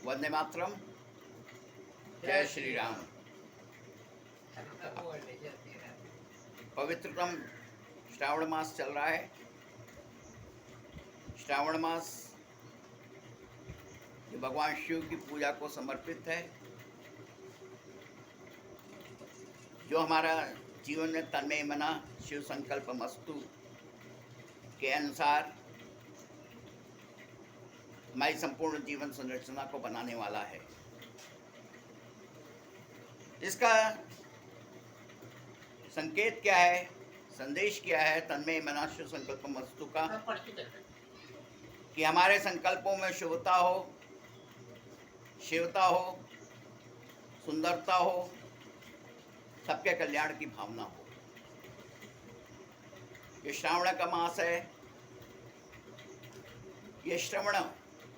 वंदे मातरम। जय श्री राम। पवित्रतम श्रावण मास चल रहा है। श्रावण मास जो भगवान शिव की पूजा को समर्पित है, जो हमारा जीवन में तन्मय मना शिव संकल्प मस्तु के अनुसार हमारी संपूर्ण जीवन संरचना को बनाने वाला है। इसका संकेत क्या है, संदेश क्या है तन्मय मना शिव संकल्प मस्तु का? कि हमारे संकल्पों में शुभता हो, शिवता हो, सुंदरता हो, सबके कल्याण की भावना हो। ये श्रावण का मास है। ये श्रवण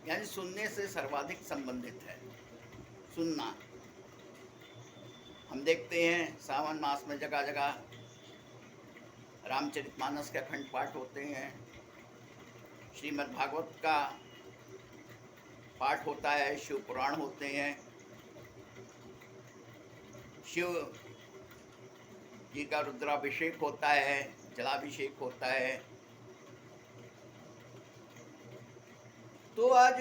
यानी सुनने से सर्वाधिक संबंधित है। सुनना, हम देखते हैं सावन मास में जगह जगह रामचरितमानस के अखंड पाठ होते हैं, श्रीमद् भागवत का पाठ होता है, शिव पुराण होते हैं, शिव जी का रुद्राभिषेक होता है, जलाभिषेक होता है। तो आज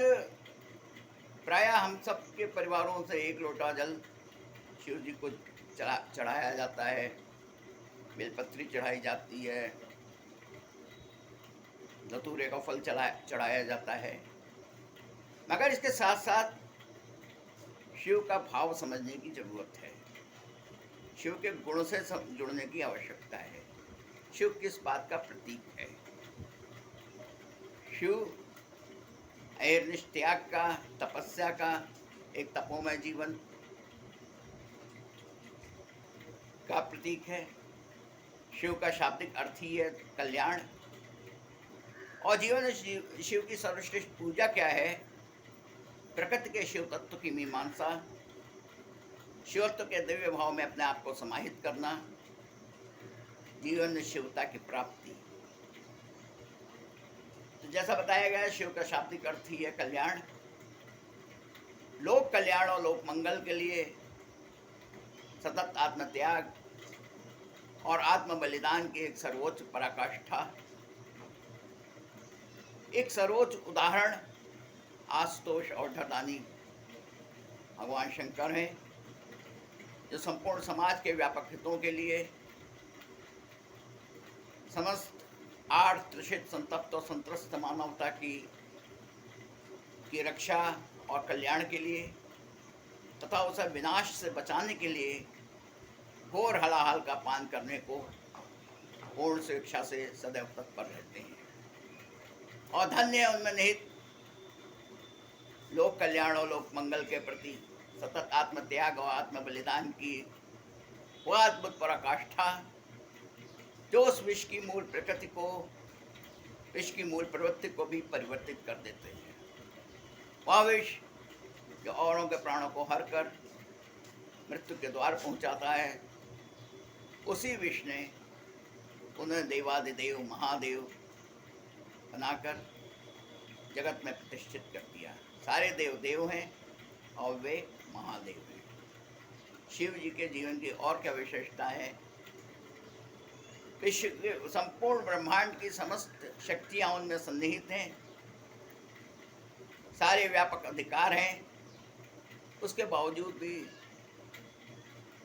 प्रायः हम सब के परिवारों से एक लोटा जल शिव जी को चढ़ाया जाता है, बेलपत्री चढ़ाई जाती है, धतूरे का फल चढ़ाया जाता है। मगर इसके साथ साथ शिव का भाव समझने की जरूरत है, शिव के गुण से जुड़ने की आवश्यकता है। शिव किस बात का प्रतीक है? शिव अहर्निश त्याग का, तपस्या का, एक तपोमय जीवन का प्रतीक है। शिव का शाब्दिक अर्थ ही है कल्याण। और जीवन में शिव की सर्वश्रेष्ठ पूजा क्या है? प्रकृति के शिव तत्व की मीमांसा, शिवत्व के दिव्य भाव में अपने आप को समाहित करना, जीवन में शिवता की प्राप्ति। तो जैसा बताया गया, शिव का शाब्दिक अर्थ ही है कल्याण। लोक कल्याण और लोक मंगल के लिए सतत आत्मत्याग और आत्म बलिदान की एक सर्वोच्च पराकाष्ठा। एक सर्वोच्च उदाहरण आशुतोष और धरदानी भगवान शंकर हैं, जो संपूर्ण समाज के व्यापक हितों के लिए, समस्त आर्त त्रिषित संतप्त और संत्रस्त मानवता की रक्षा और कल्याण के लिए तथा उसे विनाश से बचाने के लिए घोर हलाहल का पान करने को पूर्ण स्वेच्छा से सदैव तत्पर रहते हैं। और धन्य उनमें निहित लोक कल्याण और लोक मंगल के प्रति सतत आत्मत्याग और आत्म बलिदान की वह अद्भुत पराकाष्ठा, जो उस विश्व की मूल प्रकृति को, विश्व की मूल प्रवृत्ति को भी परिवर्तित कर देते हैं। वह विश्व जो औरों के प्राणों को हर कर मृत्यु के द्वार पहुंचाता है, उसी विश्व ने उन्हें देवादिदेव महादेव बनाकर जगत में प्रतिष्ठित कर दिया। सारे देव देव हैं और वे महादेव हैं। शिव जी के जीवन की और क्या विशेषता है? विश्व के संपूर्ण ब्रह्मांड की समस्त शक्तियां उनमें सन्निहित हैं, सारे व्यापक अधिकार हैं। उसके बावजूद भी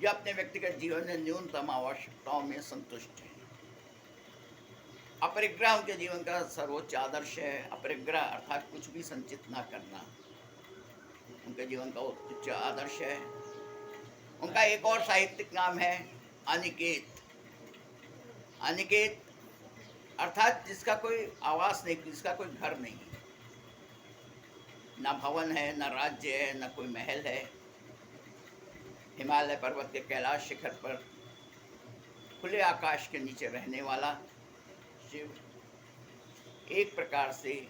जो अपने व्यक्तिगत जीवन में न्यूनतम आवश्यकताओं में संतुष्ट हैं। अपरिग्रह उनके जीवन का सर्वोच्च आदर्श है। अपरिग्रह अर्थात कुछ भी संचित ना करना उनके जीवन का उच्च आदर्श है। उनका एक और साहित्यिक नाम है अनिकेत। अनिकेत अर्थात जिसका कोई आवास नहीं, जिसका कोई घर नहीं, न भवन है, न राज्य है, न कोई महल है। हिमालय पर्वत के कैलाश शिखर पर खुले आकाश के नीचे रहने वाला शिव एक प्रकार से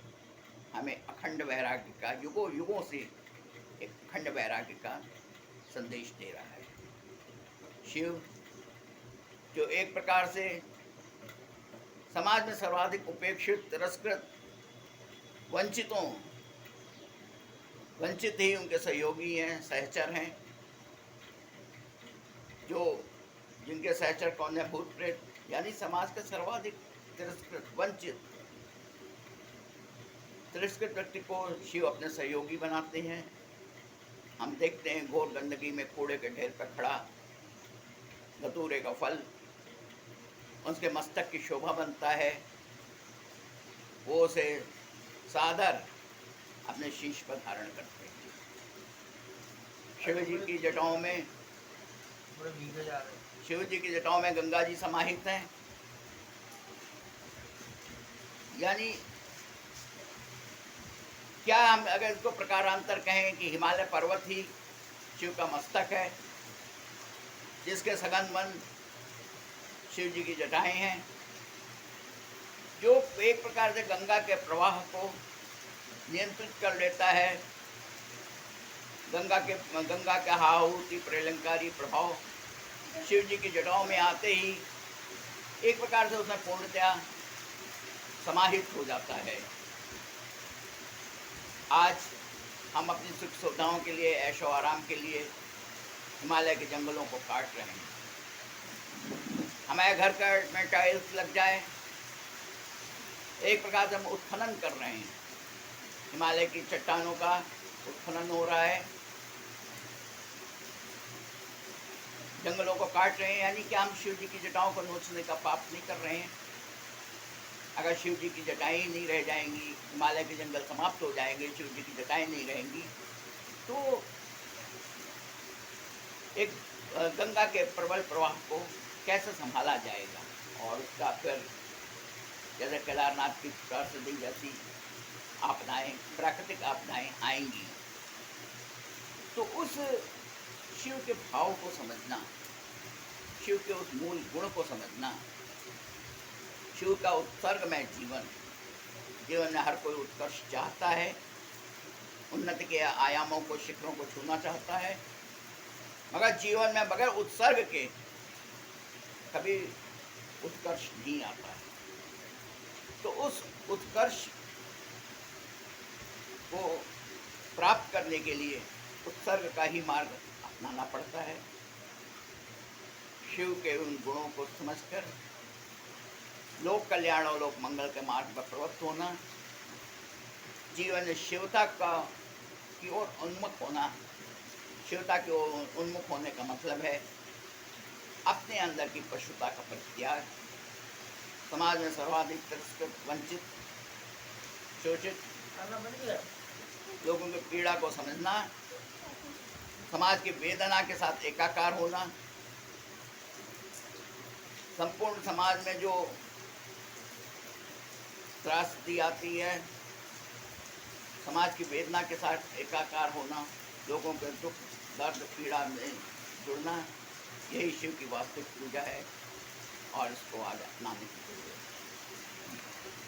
हमें अखंड वैराग्य का, युगों युगों से एक अखंड वैराग्य का संदेश दे रहा है। शिव जो एक प्रकार से समाज में सर्वाधिक उपेक्षित, तिरस्कृत, वंचितों वंचित ही उनके सहयोगी हैं, सहचर हैं, जो जिनके सहचर कौन है? भूत प्रेत, यानी समाज के सर्वाधिक तिरस्कृत, वंचित, तिरस्कृत व्यक्ति को शिव अपने सहयोगी बनाते हैं। हम देखते हैं घोर गंदगी में कूड़े के ढेर पर खड़ा धतूरे का फल उसके मस्तक की शोभा बनता है, वो उसे सादर अपने शीश पर धारण करते हैं। शिव जी की जटाओं में गंगा जी समाहित हैं। यानी क्या हम अगर इसको प्रकारांतर कहें कि हिमालय पर्वत ही शिव का मस्तक है, जिसके सघन मन शिव जी की जटाएं हैं, जो एक प्रकार से गंगा के प्रवाह को नियंत्रित कर लेता है। गंगा के हाहुति प्रलंकारी प्रभाव शिव जी की जटाओं में आते ही एक प्रकार से उसमें पूर्णतया समाहित हो जाता है। आज हम अपनी सुख सुविधाओं के लिए, ऐशो आराम के लिए हिमालय के जंगलों को काट रहे हैं। हमारे घर का में टाइल्स लग जाए, एक प्रकार से हम उत्खनन कर रहे हैं। हिमालय की चट्टानों का उत्खनन हो रहा है, जंगलों को काट रहे हैं। यानी कि हम शिव जी की जटाओं को नोचने का पाप नहीं कर रहे हैं। अगर शिव जी की जटाएं ही नहीं रह जाएंगी, हिमालय के जंगल समाप्त हो जाएंगे, शिव जी की जटाएं नहीं रहेंगी, तो एक गंगा के प्रबल प्रवाह को कैसे संभाला जाएगा? और उसका फिर जैसे केदारनाथ की त्रासदी जैसी आपदाएं, प्राकृतिक आपदाएं आएंगी, तो उस शिव के भाव को समझना, शिव के उस मूल गुण को समझना, शिव का उत्सर्गमय जीवन में हर कोई उत्कर्ष चाहता है, उन्नति के आयामों को, शिखरों को छूना चाहता है, मगर जीवन में बगैर उत्सर्ग के कभी उत्कर्ष नहीं आता है। तो उस उत्कर्ष को प्राप्त करने के लिए उत्सर्ग का ही मार्ग अपनाना पड़ता है। शिव के उन गुणों को समझकर लोक कल्याण और लोक मंगल के मार्ग पर प्रवृत्त होना, जीवन में शिवता की ओर उन्मुख होना। शिवता की ओर उन्मुख होने का मतलब है अपने अंदर की पशुता का परित्याग, समाज में सर्वाधिक तिरस्कृत, वंचित, शोषित लोगों की पीड़ा को समझना, समाज की वेदना के साथ एकाकार होना, संपूर्ण समाज में जो त्रासदी आती है, समाज की वेदना के साथ एकाकार होना, लोगों के दुख, दर्द, पीड़ा में जुड़ना, यही शिव की वास्तविक पूजा है और इसको आज अपनाने की जरूरत है।